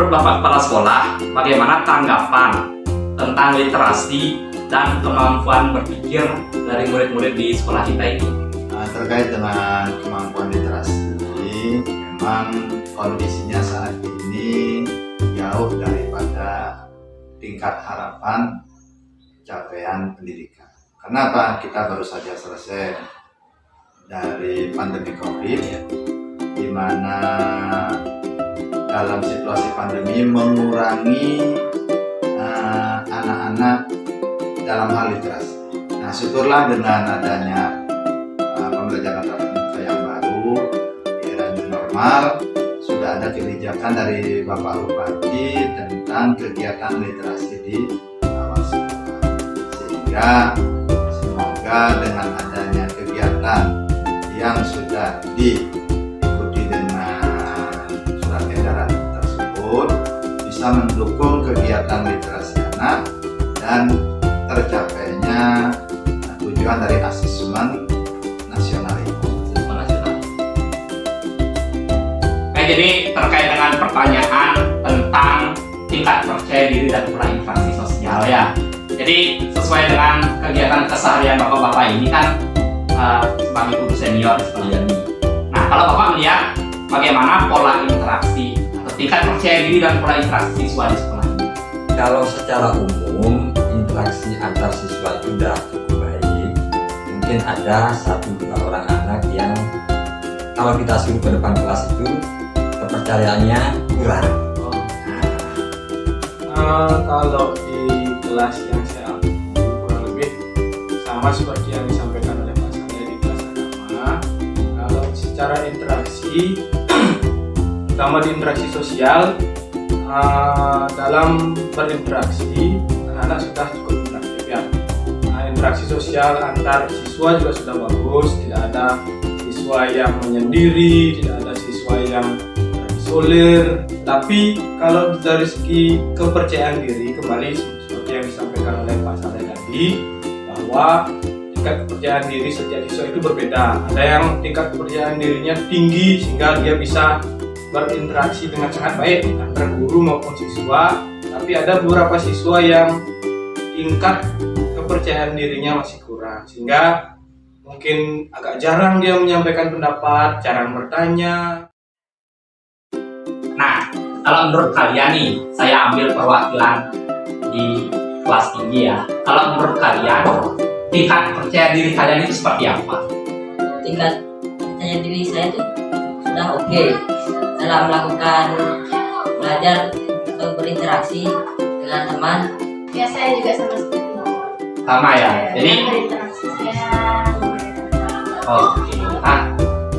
menurut Bapak Kepala Sekolah, bagaimana tanggapan tentang literasi dan kemampuan berpikir dari murid-murid di sekolah kita ini? Terkait dengan kemampuan literasi, memang kondisinya saat ini jauh daripada tingkat harapan capaian pendidikan. Kenapa? Kita baru saja selesai dari pandemi COVID, di mana dalam situasi pandemi mengurangi anak-anak dalam hal literasi. Nah, syukurlah dengan adanya pembelajaran tatap muka yang baru di era new normal, sudah ada kebijakan dari Bapak Bupati tentang kegiatan literasi di awal sekolah. Sehingga semoga dengan adanya kegiatan yang sudah diikuti dengan surat edaran tersebut bisa mendukung kegiatan literasi anak dan tercapainya tujuan dari asesmen nasional ini. Jadi terkait dengan pertanyaan tentang tingkat percaya diri dan pula interaksi sosial ya. Jadi sesuai dengan kegiatan keseharian bapak-bapak ini kan sebagai guru senior di sekolah ini. Nah, kalau bapak melihat bagaimana pola interaksi atau tingkat percaya diri dan pola interaksi siswa di sekolah ini? Kalau secara umum interaksi antar siswa itu sudah cukup baik. Mungkin ada 1-2 orang anak yang kalau kita suruh ke depan kelas itu kepercayaannya kurang. Kalau di kelas yang saya ambil kurang lebih sama seperti yang disampaikan oleh Pak Saleh di kelas agama. Kalau secara interaksi, terutama di interaksi sosial, dalam berinteraksi anak-anak sudah cukup interaktif ya. Interaksi sosial antar siswa juga sudah bagus, tidak ada siswa yang menyendiri, tidak ada siswa yang terisolir. Tapi kalau dari segi kepercayaan diri, kembali seperti yang disampaikan oleh Pak Saleh tadi, bahwa tingkat kepercayaan diri setiap siswa itu berbeda. Ada yang tingkat kepercayaan dirinya tinggi sehingga dia bisa berinteraksi dengan sangat baik antara guru maupun siswa, tapi ada beberapa siswa yang tingkat kepercayaan dirinya masih kurang, sehingga mungkin agak jarang dia menyampaikan pendapat, jarang bertanya. Nah, kalau menurut kalian nih, saya ambil perwakilan di kelas tinggi ya. Kalau menurut kalian, tingkat percaya diri kalian itu seperti apa? Tingkat percaya diri saya itu sudah oke dalam melakukan belajar atau berinteraksi dengan teman. Ya, saya juga sama seperti itu. Sama ya. Jadi, berinteraksi saya oke. Nah,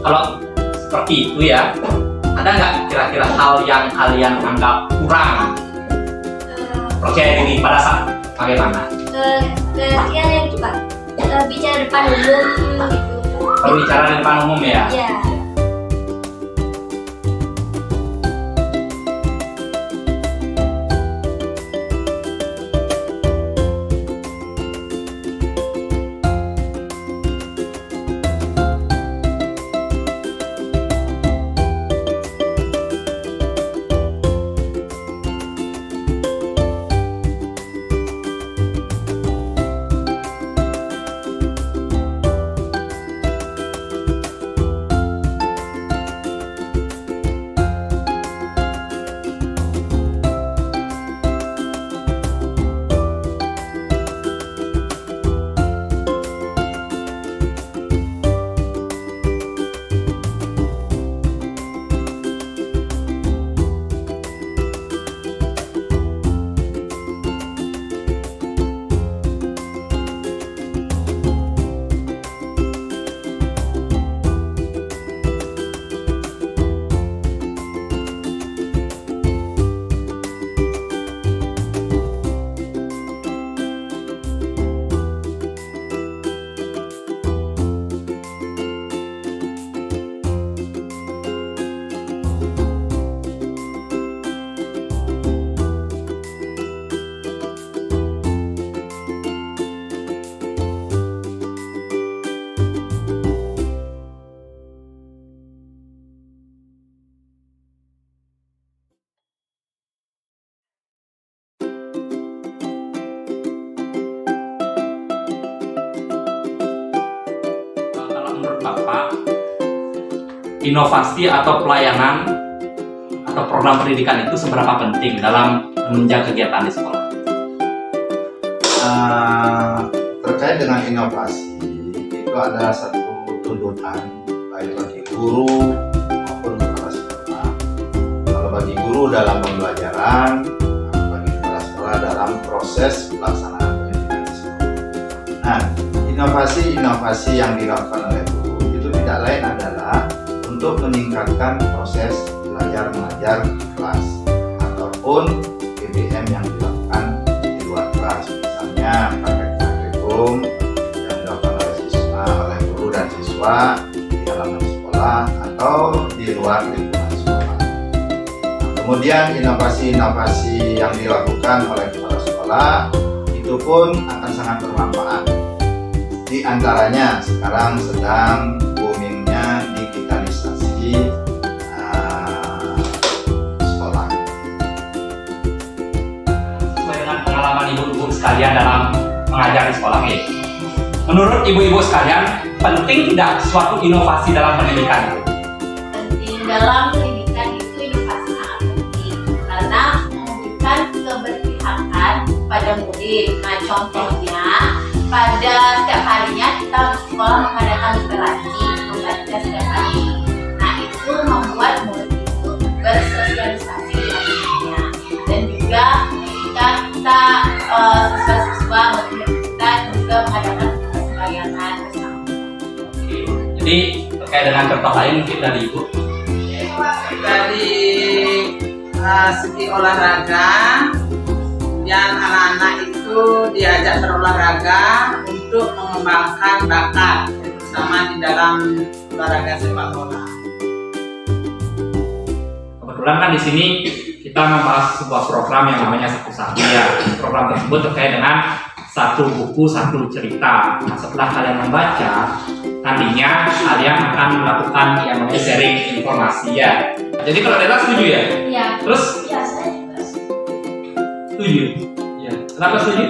kalau seperti itu ya, ada nggak kira-kira hal yang kalian anggap kurang percaya diri pada saat bagaimana? yang itu Pak, bicara depan umum gitu. Kalau bicara di depan umum ya? Ya. inovasi atau pelayanan atau program pendidikan itu seberapa penting dalam menunjang kegiatan di sekolah? Terkait dengan inovasi, itu ada satu tuntutan baik bagi guru maupun kepala sekolah. Kalau bagi guru dalam pembelajaran, bagi kepala sekolah dalam proses pelaksanaan pendidikan di sekolah. Nah, inovasi yang dilakukan oleh guru itu tidak lain adalah untuk meningkatkan proses belajar mengajar kelas ataupun PBM yang dilakukan di luar kelas, misalnya praktek praktikum yang dilakukan oleh guru dan siswa di halaman sekolah atau di luar lingkungan sekolah. Nah, kemudian inovasi-inovasi yang dilakukan oleh kepala sekolah itu pun akan sangat bermanfaat. Di antaranya sekarang sedang boomingnya digitalisasi sekolah. Sesuai dengan pengalaman ibu-ibu sekalian dalam mengajar di sekolah ini, menurut ibu-ibu sekalian, penting tidak suatu inovasi dalam pendidikan? Penting dalam pendidikan itu inovasi sangat penting karena memberikan keberpihakan pada murid. Nah, contohnya pada setiap harinya kita sekolah mengadakan literasi, membaca setiap hari. Nah, itu membuat murid itu bersosialisasi dengan dunia. Dan juga ketika kita siswa-siswa murid kita juga mengadakan pembelajaran bersama. Oke. Jadi terkait dengan contoh lain mungkin dari ibu. Dari segi olahraga, dan anak-anak itu diajak berolahraga untuk mengembangkan bakat, terutama di dalam olahraga sepak bola. Kebetulan kan di sini kita membahas sebuah program yang namanya Saku Saku ya. Program tersebut terkait dengan satu buku, satu cerita. Nah, setelah kalian membaca, nantinya kalian akan melakukan yang namanya sharing informasi ya. Jadi kalau Dela setuju ya? Iya. Terus Iya, saya juga. setuju? Ya. Kenapa setuju?